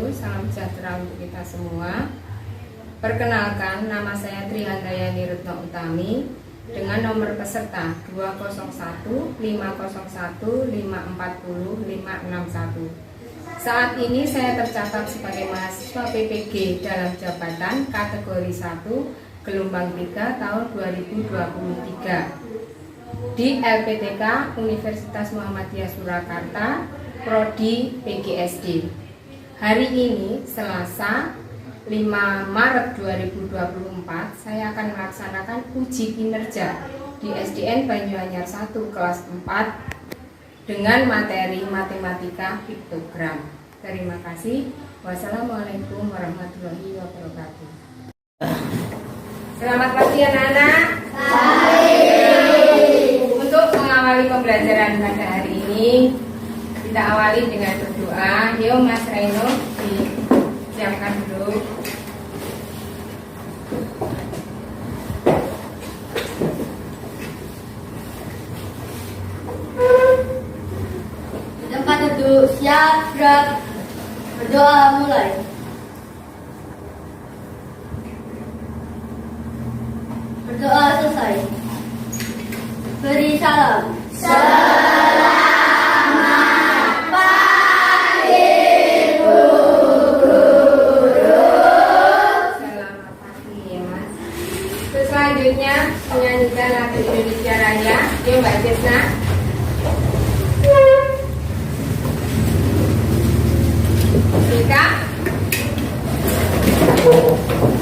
wabarakatuh. Salam sejahtera untuk kita semua. Perkenalkan, nama saya Trihandayani Retno Utami dengan nomor peserta 201 501 540 561. Saat ini saya tercatat sebagai mahasiswa PPG dalam jabatan kategori 1 gelombang 3 tahun 2023 di LPTK Universitas Muhammadiyah Surakarta, Prodi PGSD. Hari ini, Selasa 5 Maret 2024, saya akan melaksanakan uji kinerja di SDN Banyuanyar 1 kelas 4 dengan materi matematika piktogram. Terima kasih. Wassalamualaikum warahmatullahi wabarakatuh. Selamat pagi anak-anak. Untuk mengawali pembelajaran pada hari ini, kita awali dengan berdoa. Yuk Mas Reno, disiapkan dulu. Tempat duduk, siap, gerak. Berdoa mulai. Berdoa selesai. Beri salam. Selamat pagi, Bu Guru. Selamat pagi ya Mas. Terus selanjutnya menyanyikan lagu Indonesia Raya. Yuk Mbak Jesna. Rika.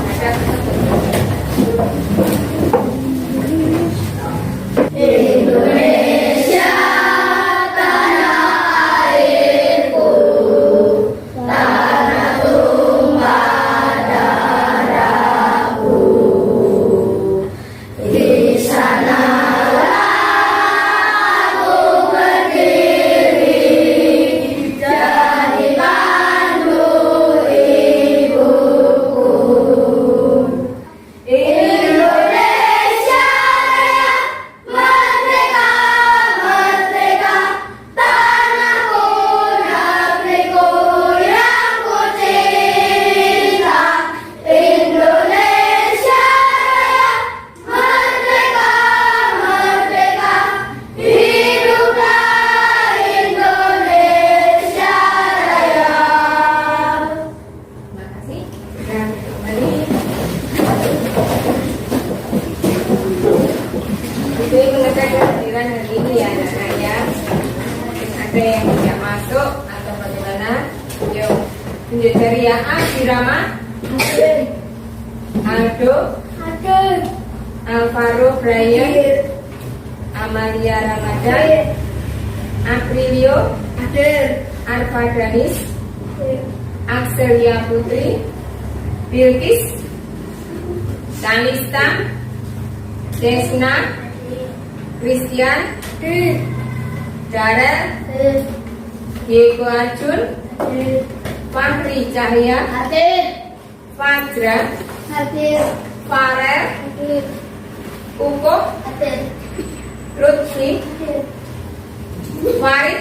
Ada Indonesia, tanah airku, tanah tumpah darahku. Di sanalah aku berdiri, jadi pandu ibuku. Indonesia Raya, merdeka, merdeka, tanahku, negeriku yang ku cinta. Indonesia Raya, merdeka, merdeka, hiduplah Indonesia Raya. Terima kasih. Dan kembali. Itu mengenai kehadiran hari ini ya anak-anak ya. Ada yang tidak masuk atau bagaimana? Yuk, tunjuk dari yang A, Dirama, Aldo, Alvaro Brian, Amalia Ramadan, Aprilio, Arfa Danis, Axelia Putri, Bilkis, Talista, Desna, Christian, Darel, Diego Arjun, Fahri Cahya, Fajra, Farel, Uko, Lutfi, Farid,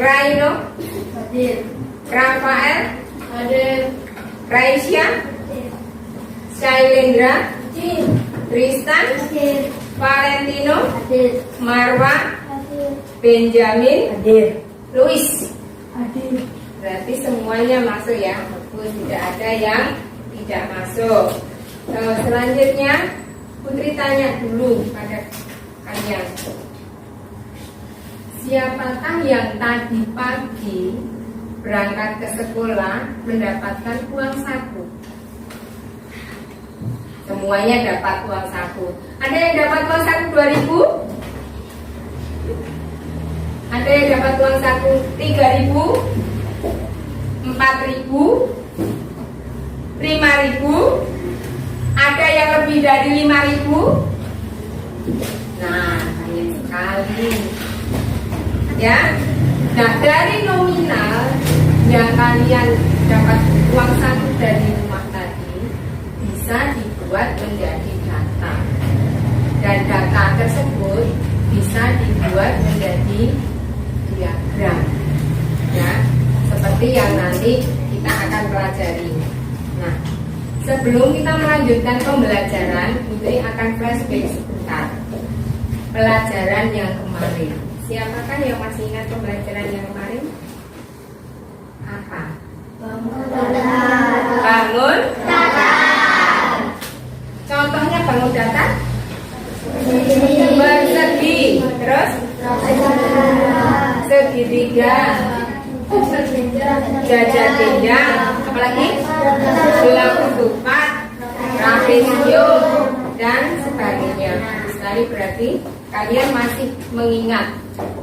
Raino, Rafael, Raisya, Shailendra, Tristan, Valentino, Marwa, Benjamin, Luis. Berarti semuanya masuk ya. Bagus, tidak ada yang tidak masuk. Selanjutnya Putri tanya dulu pada kalian. Siapakah yang tadi pagi berangkat ke sekolah mendapatkan uang saku? Semuanya dapat uang saku. Ada yang dapat uang saku 2.000? Ada yang dapat uang saku 3.000? 4.000? 5.000? Ada yang lebih dari 5.000? Nah, banyak sekali. Ya. Nah, dari nominal yang kalian dapat uang saku dari rumah tadi bisa dibuat menjadi data. Dan data tersebut bisa dibuat menjadi diagram. Ya, seperti seperti yang nanti kita akan pelajari. Nah, sebelum kita melanjutkan pembelajaran, Putri akan flashback sebentar. Pelajaran yang kemarin. Siapakah yang masih ingat pembelajaran yang kemarin? Apa? Bangun datar. Contohnya bangun datar? Persegi. Terus? Segitiga. Jajak pinggang. Apalagi? Gelang ketupat. Trapesium. Dan sebagainya. Sekali berarti kalian masih mengingat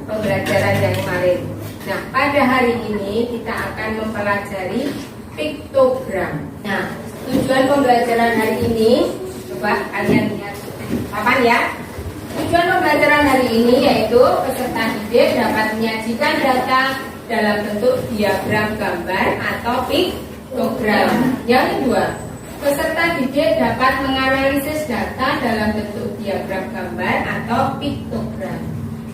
pembelajaran yang kemarin. Nah, pada hari ini kita akan mempelajari piktogram. Nah, tujuan pembelajaran hari ini, coba kalian lihat papan ya. Tujuan pembelajaran hari ini yaitu peserta didik dapat menyajikan data dalam bentuk diagram gambar atau piktogram. Yang kedua, peserta didik dapat menganalisis data dalam bentuk diagram gambar atau piktogram.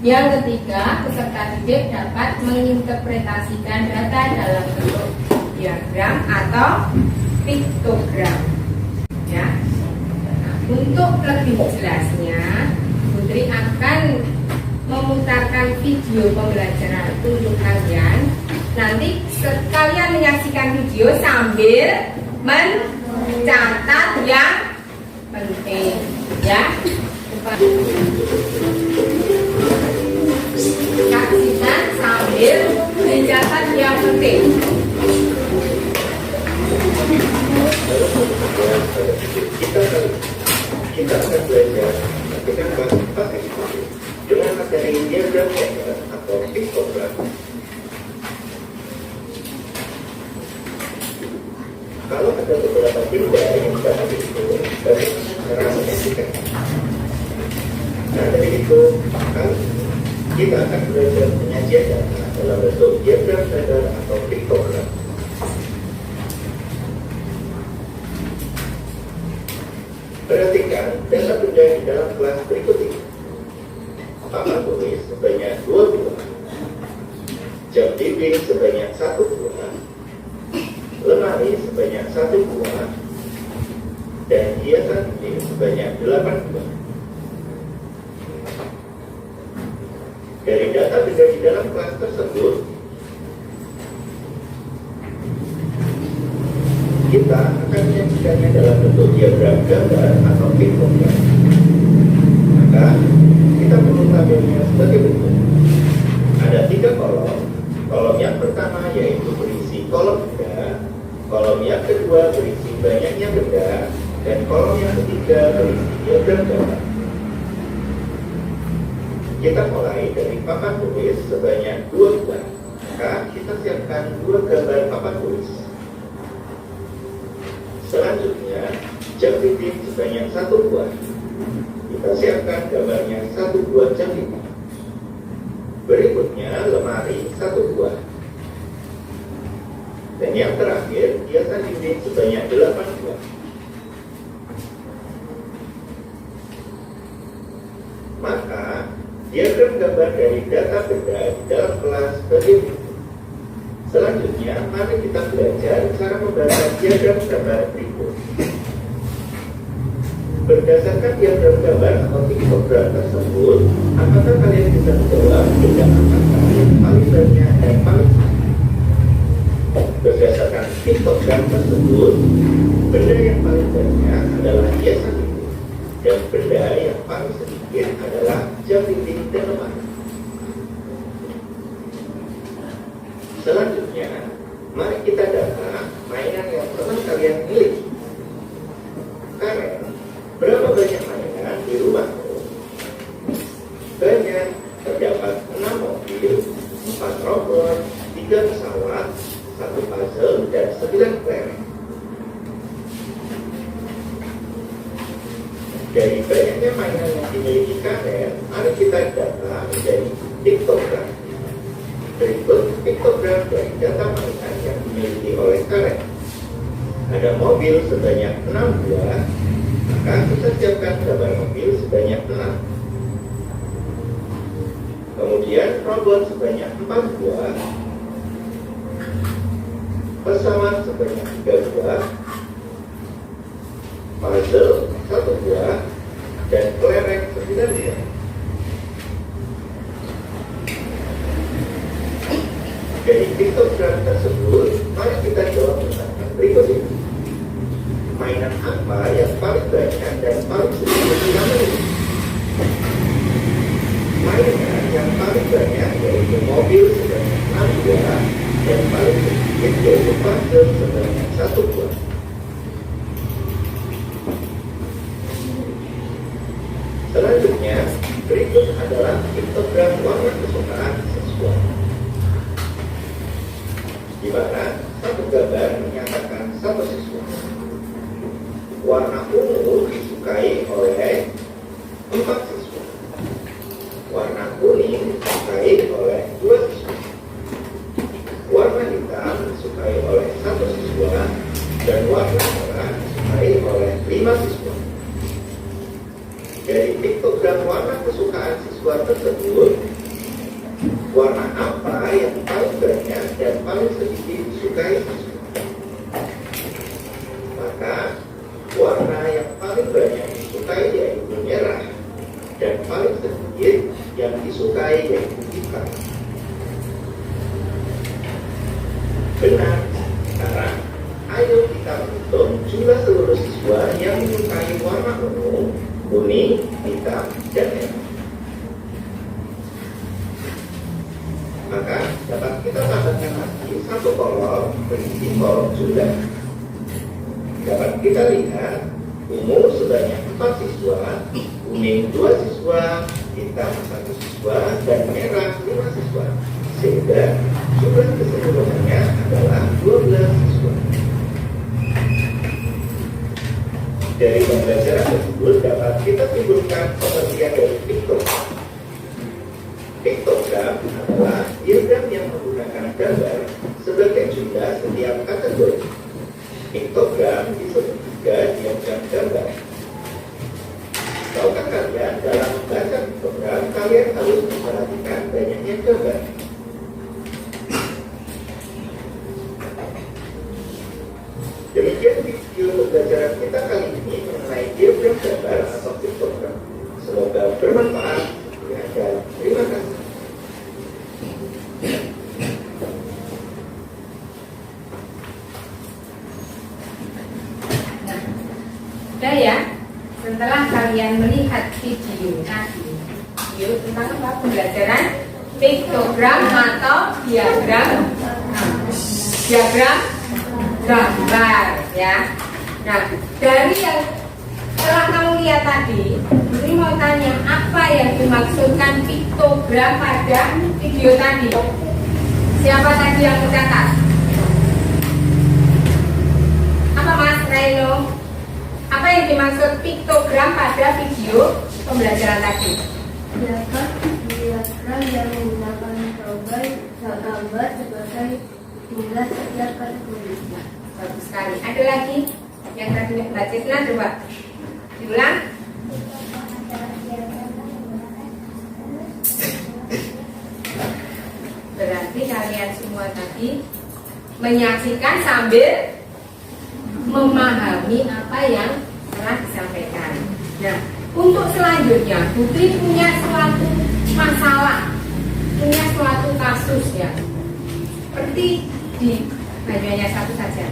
Yang ketiga, peserta didik dapat menginterpretasikan data dalam bentuk diagram atau piktogram. Ya. Nah, untuk lebih jelasnya, Putri akan memutarkan video pembelajaran untuk kalian. Nanti sekalian menyaksikan video sambil mencatat yang penting, ya. Saksikan sambil mencatat yang penting. Kita akan belajar menggunakan empat eksekusi dengan materi diagram gambar atau piktogram. Kalau ada beberapa benda yang dapat dihitung dari cara menyaksikan. Nah, dari itu maka kita akan belajar penyajian data dalam bentuk diagram gambar atau piktogram. Perhatikan data benda di dalam kelas berikut ini. Papan tulis sebanyak 2 buah, jam dinding sebanyak 1 buah, lemari sebanyak 1 buah, dan hiasan dinding sebanyak 8 buah. Dari data benda di dalam kelas tersebut, kita akan menyajikannya dalam bentuk diagram gambar atau piktogram. Maka kita perlu tabelnya sebagai berikut. Ada 3 kolom. Kolom yang pertama yaitu berisi kolom benda, kolom yang kedua berisi banyaknya benda, dan kolom yang ketiga berisi diagram gambar. Kita mulai dari papan tulis sebanyak 2 buah. Maka kita siapkan 2 gambar papan tulis. Selanjutnya, jam dinding sebanyak 1 buah. Kita siapkan gambarnya 1 buah jam dinding. Berikutnya, lemari 1 buah. Dan yang terakhir, hiasan dinding sebanyak 8 buah. Maka, diagram gambar dari data benda di dalam kelas begini. Selanjutnya, mari kita belajar cara membaca diagram gambar berikut. Berdasarkan diagram gambar atau piktogram tersebut, apakah kalian bisa menjawab benda apakah yang paling banyak dan paling sedikit? Berdasarkan piktogram tersebut, benda yang paling banyak adalah hiasan dinding, dan benda yang paling sedikit adalah jam dinding dan lemari. Selanjutnya, mari kita data mainan yang pernah kalian miliki. Karen, berapa banyak mainan di rumahmu? Banyak, terdapat 6 mobil, 4 robot, 3 pesawat, 1 puzzle, dan 9 kelereng. Dari banyaknya mainan yang dimiliki Karen, mari kita data menjadi piktogram. Berikut piktogram dari data mainan yang dimiliki oleh Karen. Ada mobil sebanyak 6 buah, maka kita siapkan gambar mobil sebanyak 6. Kemudian robot sebanyak 4 buah, pesawat sebanyak 3 buah, puzzle 1 buah, dan kelereng 9 buah. Dari piktogram tersebut, mari kita jawab pertanyaan berikut ini. Mainan apa yang paling banyak dan paling sedikit digunakan? Mainan yang paling banyak yaitu mobil sebanyak 6 buah dan paling sedikit yaitu puzzle sebanyak 1 buah. Selanjutnya, berikut adalah piktogram warna kesukaan siswa, di mana satu gambar menyatakan satu siswa. Warna ungu disukai oleh 4 siswa. Warna kuning disukai oleh 2 siswa. Warna hitam disukai oleh 1 siswa. Dan warna merah disukai oleh 5 siswa. Dari piktogram warna kesukaan siswa tersebut, warna apa yang paling banyak dan paling sedikit disukai siswa? Maka warna yang paling banyak disukai yaitu merah, dan paling sedikit yang disukai yaitu hitam. Benar. Sekarang, ayo kita hitung jumlah seluruh siswa yang menyukai warna ungu, kuning, hitam, dan merah. Maka dapat kita tambahkan lagi satu kolom berisi kolom jumlah. Dapat kita lihat ungu sebanyak 4 siswa, kuning 2 siswa, hitam 1 siswa, dan merah 5 siswa. Sehingga jumlah keseluruhannya adalah 12 siswa. Dari pembelajaran tersebut dapat kita simpulkan pengertian dari piktogram. Piktogram adalah diagram yang menggunakan gambar sebagai jumlah setiap kategori. Piktogram disebut juga diagram gambar. Tahukah kalian dalam membaca piktogram kalian harus memperhatikan banyaknya gambar? Demikian video pembelajaran kita kali ini mengenai diagram gambar atau piktogram. Semoga bermanfaat. Dan terima kasih. Nah, ya, setelah kalian melihat video tadi, video tentang apa? Pembelajaran piktogram atau diagram gambar, ya. Nah, dari yang setelah kamu lihat tadi, ini mau tanya apa yang dimaksudkan piktogram pada video tadi? Siapa tadi yang mencatat? Apa Mas Raino? Apa yang dimaksud piktogram pada video pembelajaran tadi? Diagram yang menggunakan gambar sebagai jumlah setiap kategori. Bagus sekali. Ada lagi yang tadi Mbak Cisna, coba diulang. Berarti kalian semua tadi menyaksikan sambil memahami apa yang telah disampaikan. Nah, untuk selanjutnya, Putri punya suatu masalah, punya suatu kasus, ya. Seperti di Banyuwangi satu saja.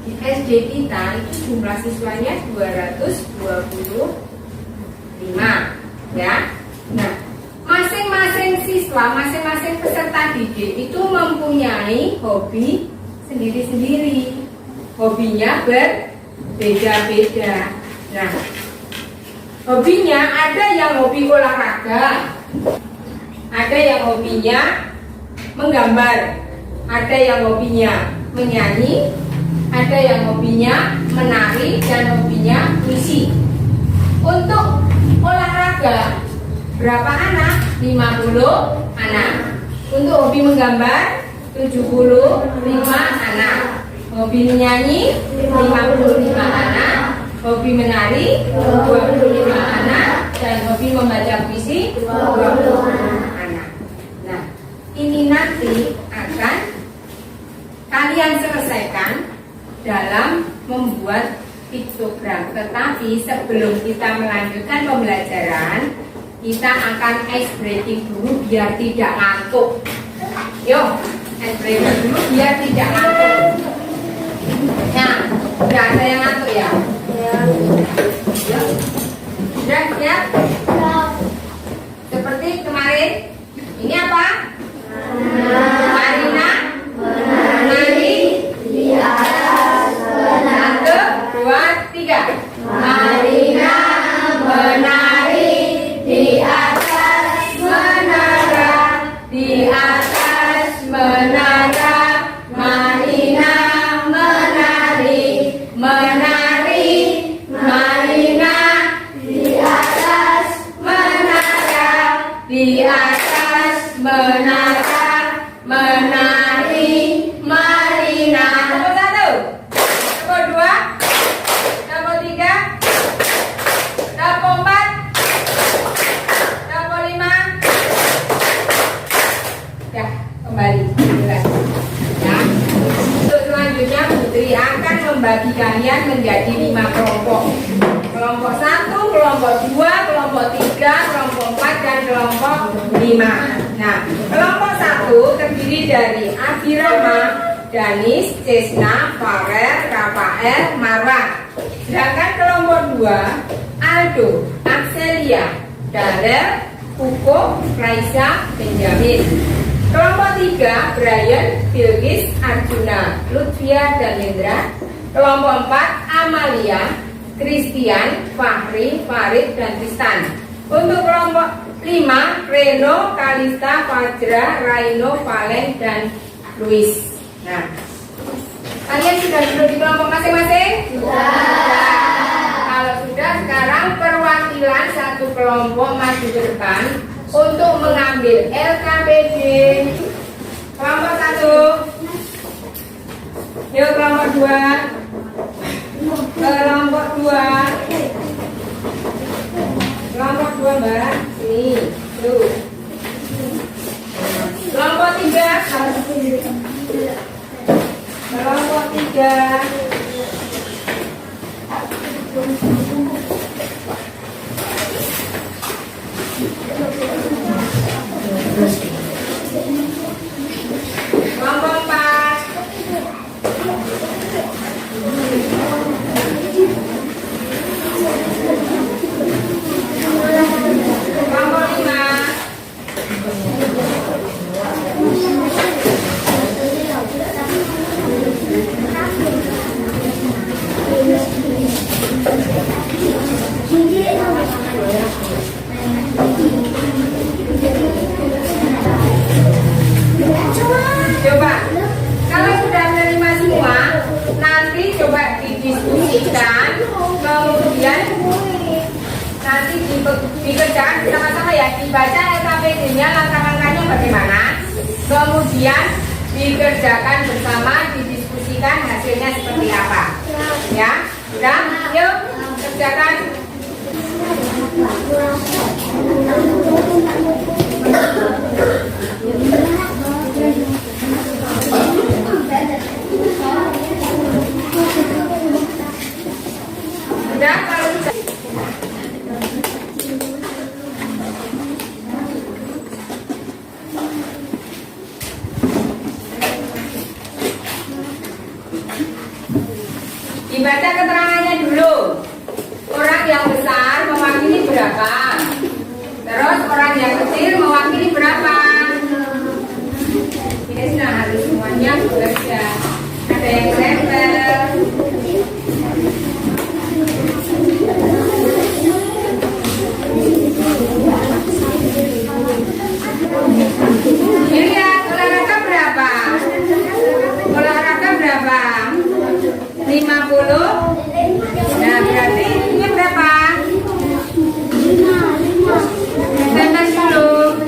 Di SD kita itu jumlah siswanya 225, ya. Nah, masing-masing siswa, masing-masing peserta didik itu mempunyai hobi sendiri-sendiri. Hobinya berbeda-beda. Nah, hobinya ada yang hobi olahraga, ada yang hobinya menggambar, ada yang hobinya menyanyi, ada yang hobinya menari, dan hobinya puisi. Untuk olahraga berapa anak? 50 anak. Untuk hobi menggambar 75 anak. Hobi menyanyi 55 anak, hobi menari 25 anak, dan hobi membaca puisi 20 anak. Nah, ini nanti akan kalian kalian selesaikan dalam membuat piktogram. Tetapi sebelum kita melanjutkan pembelajaran, kita akan ice breaking dulu biar tidak ngantuk. Yuk, ice breaking dulu biar tidak ngantuk. Nah, udah ada yang ngantuk ya? Yuk. Sudah siap? Seperti kemarin. Ini apa? Marina menari di atas menara. 1, 2, 3. Marina menari di atas menara, di atas menara. Marina menari, menari. Marina di atas menara, di atas menara. Menari Marina. Tepuk 1, tepuk 2, tepuk 3, tepuk 4, tepuk 5. Ya, kembali. Ya. Untuk selanjutnya Putri akan membagi kalian menjadi 5 kelompok. Kelompok 1, kelompok 2, kelompok 3, kelompok 4, dan kelompok 5. Nah, kelompok 1 terdiri dari Abirama, Danis, Cesna, Farel, Rafael, Marwan. Sedangkan kelompok 2 Aldo, Axelia, Darel, Kuko, Raisa, Benjamin. Kelompok 3 Brian, Bilgis, Arjuna, Lutfia, dan Hendra. Kelompok 4 Amalia, Christian, Fahri, Farid, dan Tristan. Untuk kelompok 5 Reno, Kalista, Fajra, Raino, Valen, dan Luis. Nah, kalian sudah duduk di kelompok masing-masing? Sudah. Kalau sudah, sekarang perwakilan satu kelompok maju ke depan untuk mengambil LKPD. Kelompok 1. Yuk, kelompok 2. Kelompok 2. Kelompok 2, Mbak. Sini. Tuh. Kelompok 3. Kelompok 3. Kelompok 4. Kelompok 5. Coba, kalau sudah menerima semua, nanti coba didiskusikan, kemudian nanti dikerjakan bersama-sama ya, dibaca LKPD-nya langkah-langkahnya bagaimana, kemudian dikerjakan bersama, didiskusikan hasilnya seperti apa. Ya, sudah? Yuk, kerjakan. Sudah, kalau sudah. Dibaca keterangannya dulu. Orang yang besar mewakili berapa? Terus orang yang kecil mewakili berapa? Ini sudah harus semuanya bekerja. Ada yang stempel. Lihat olahraga berapa? Olahraga berapa? 50. Nah, berarti ini berapa? 10.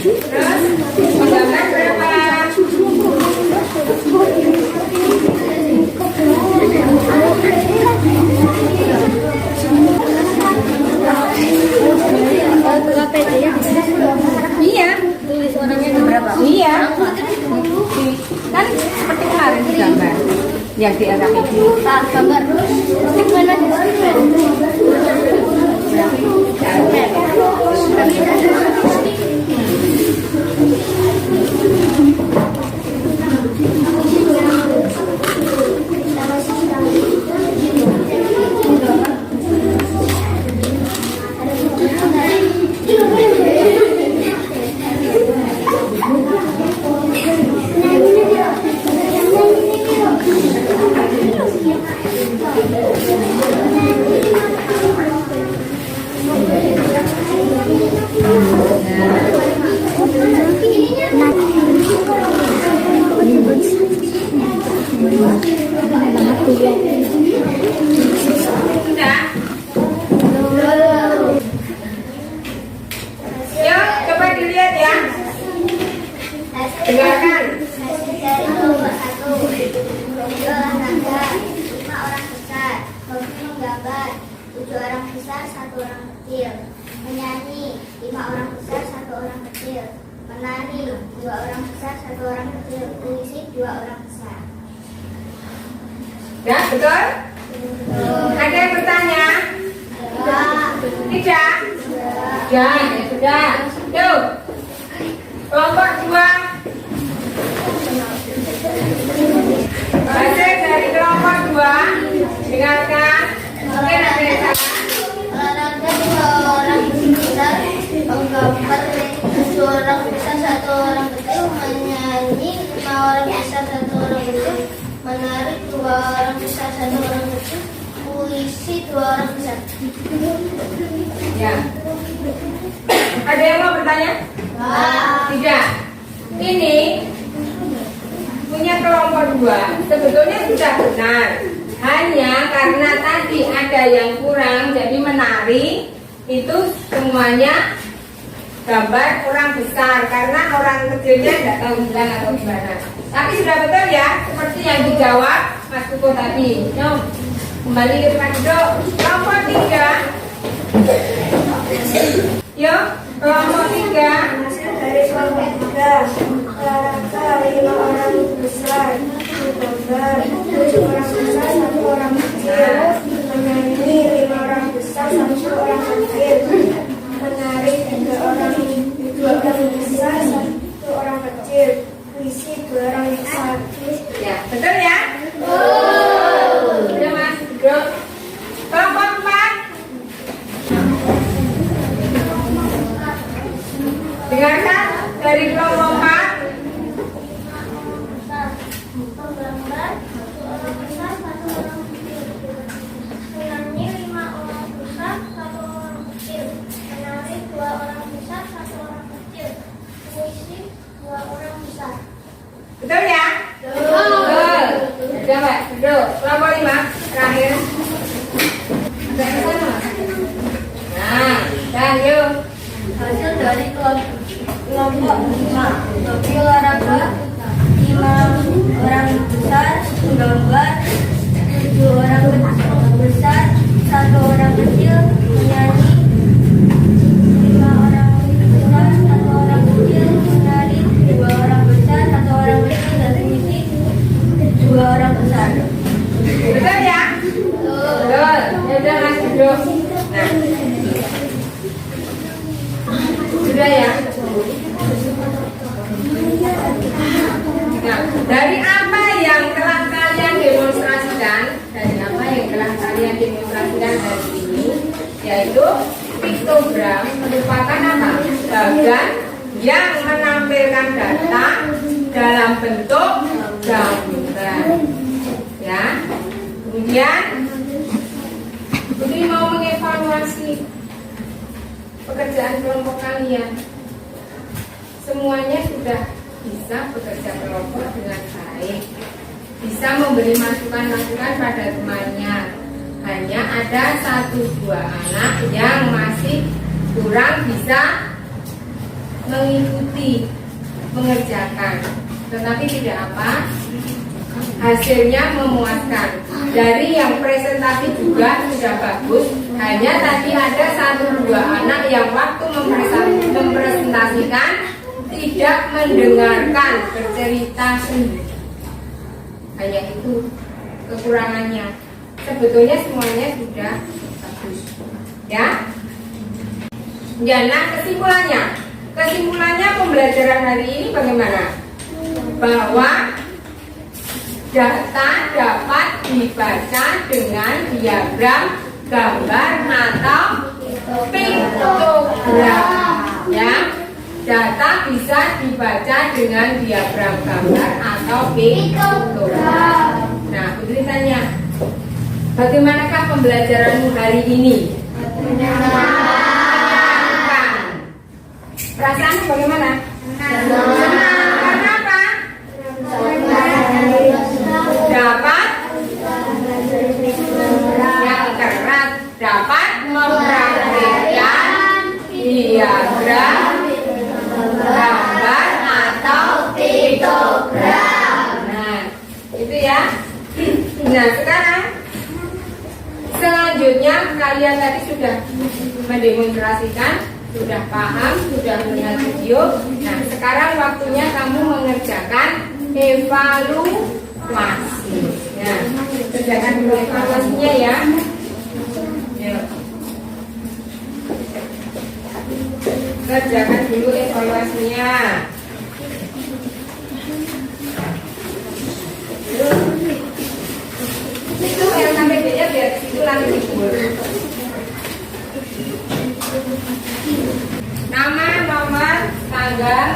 Terus 19 berapa? Iya. Iya. Kan seperti kemarin di gambar yang di LKPD. Gambar gimana Sudah? Yuk, coba dilihat ya. Dengarkan. Hasil dari kelompok 1 hobi olahraga 5 orang besar, hobi menggambar 7 orang besar 1 orang kecil, menyanyi 5 orang besar 1 orang kecil, menari 2 orang besar 1 orang kecil, puisi 2 orang besar. Ya, betul? Ada yang bertanya? Tidak? Ya, sudah. Yuk. Kelompok 2. Hasil dari kelompok 2. Dengarkan. Mungkin ada yang salah. Olahraga 2 orang besar, menggambar 7 orang besar 1 orang kecil, menyanyi 5 orang besar 1 orang kecil, menari 2 orang besar 1 orang kecil, puisi 2 orang besar. Ya. Ada yang mau bertanya? Tidak. Ini punya kelompok 2. Sebetulnya sudah benar. Hanya karena tadi ada yang kurang, jadi menari itu semuanya gambar orang besar karena orang kecilnya tidak tahu bilang atau gimana. Tapi sudah betul ya, seperti yang dijawab Mas Kuko tadi. Yuk, kembali ke tempat duduk. Kelompok 3. Yuk, kelompok 3. Hasil dari kelompok 3, olahraga 5 orang besar, menggambar 7 orang besar 1 orang kecil, menyanyi 5 orang besar 1 orang kecil, menari 2 orang besar 1 orang kecil, puisi 2 orang besar. Ya, betul ya? Sudah Mas, duduk. Kelompok 4. Dengarkan dari kelompok 4. Menggambar 1 orang besar 1 orang kecil, menyanyi 5 orang besar 1 orang kecil, menari 2 orang besar 1 orang kecil, puisi 2 orang besar. Betul ya? Betul. Sudah Mbak, duduk. Kelompok 5. Terakhir. Ada yang sana? Nah, dan yuk. Hasil dari kelompok 5, hobi olahraga 5 orang besar, menggambar 7 orang besar 1 orang kecil, menyanyi 5 orang besar 1 orang kecil, menari 2 orang besar 1 orang kecil, dan puisi 2 orang besar. Betul ya? Betul. Ya udah Mas, duduk. Nah. Sudah ya? Nah, dari apa yang telah kalian demonstrasikan, hari ini, yaitu piktogram merupakan apa? Bagan yang menampilkan data dalam bentuk gambar. Ya. Kemudian Budi mau mengevaluasi pekerjaan kelompok kalian. Semuanya sudah bisa bekerja kelompok dengan baik, bisa memberi masukan-masukan pada temannya. Hanya ada 1-2 anak yang masih kurang bisa mengikuti, mengerjakan. Tetapi tidak apa, hasilnya memuaskan. Dari yang presentasi juga sudah bagus. Hanya tadi ada 1-2 anak yang waktu mempresentasikan tidak mendengarkan, bercerita sendiri. Hanya itu kekurangannya. Sebetulnya semuanya sudah bagus, ya. Ya, nah kesimpulannya pembelajaran hari ini bagaimana? Bahwa data dapat dibaca dengan diagram, gambar atau piktogram, ya. Data bisa dibaca dengan diagram, gambar atau piktogram. Nah, Putri tanya, bagaimanakah pembelajaranmu hari ini? Perasaanmu bagaimana? Senang. Karena apa? Dapat yang keras, dapat mempraktikkan diagram, gambar atau piktogram. Nah, itu ya. Nah, sekarang selanjutnya kalian tadi sudah mendemonstrasikan, sudah paham, sudah melihat video. Nah, sekarang waktunya kamu mengerjakan evaluasi. Nah, kerjakan dulu evaluasinya ya. Yuk. Kerjakan dulu evaluasinya. Itu yang sampai dia biar itu lagi dikubur. Nama, nomor, tanggal.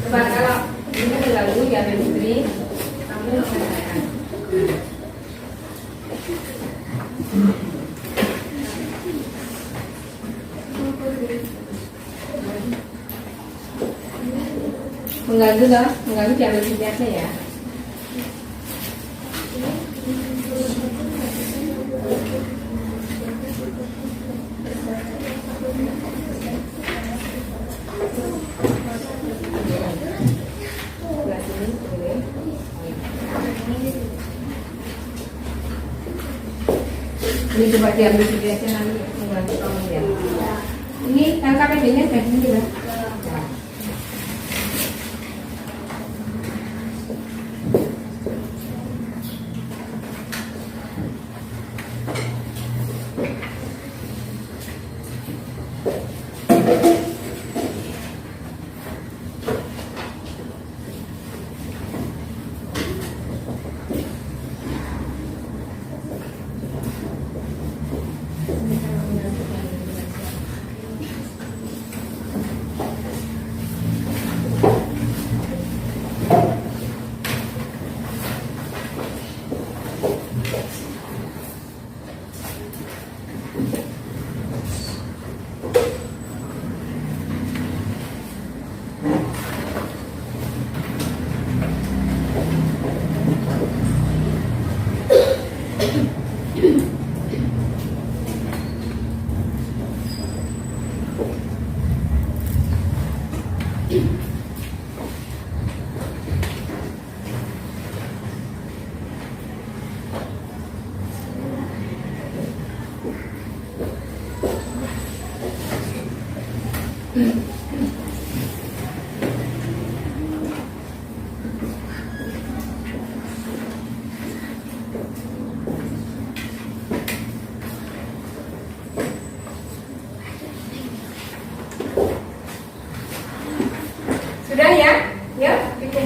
Coba kalau ini mengganggu ya Putri, kamu kerjakan. Mengganggu loh, mengganggu diambil pinjatnya ya. Ini coba diambil pinjatnya nanti mengganggu kamu ya. Ini tangkap pedenya kayak gini ya.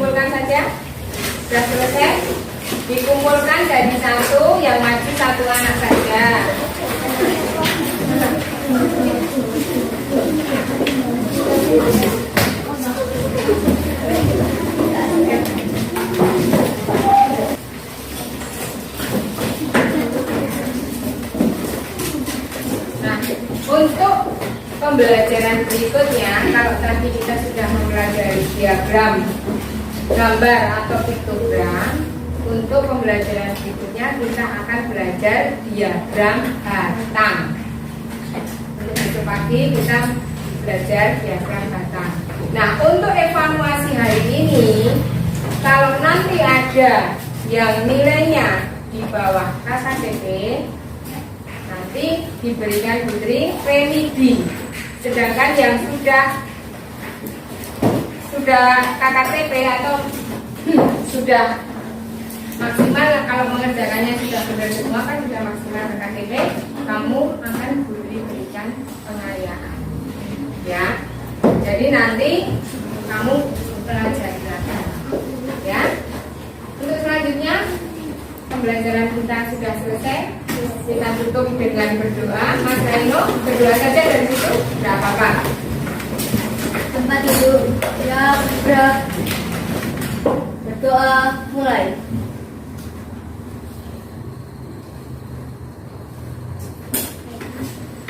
dikumpulkan saja. Sudah selesai? Dikumpulkan jadi satu, yang maju satu anak saja. Nah, untuk pembelajaran berikutnya, kalau tadi kita sudah mempelajari diagram, gambar atau piktogram, untuk pembelajaran berikutnya kita akan belajar diagram batang. Untuk besok pagi kita belajar diagram batang. Nah, untuk evaluasi hari ini, kalau nanti ada yang nilainya di bawah KKTP, nanti diberikan Putri remedi. Sedangkan yang sudah KKTP atau sudah maksimal, kalau mengerjakannya sudah benar semua kan sudah maksimal KKTP, kamu akan diberikan penghargaan. Ya, jadi nanti kamu pelajari lagi. Ya, untuk selanjutnya pembelajaran kita sudah selesai. Kita tutup dengan berdoa. Mas Reno, berdoa saja dari situ, tidak apa-apa. Tempat duduk yang berdoa mulai.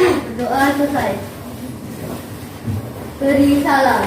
Berdoa selesai. Beri salam.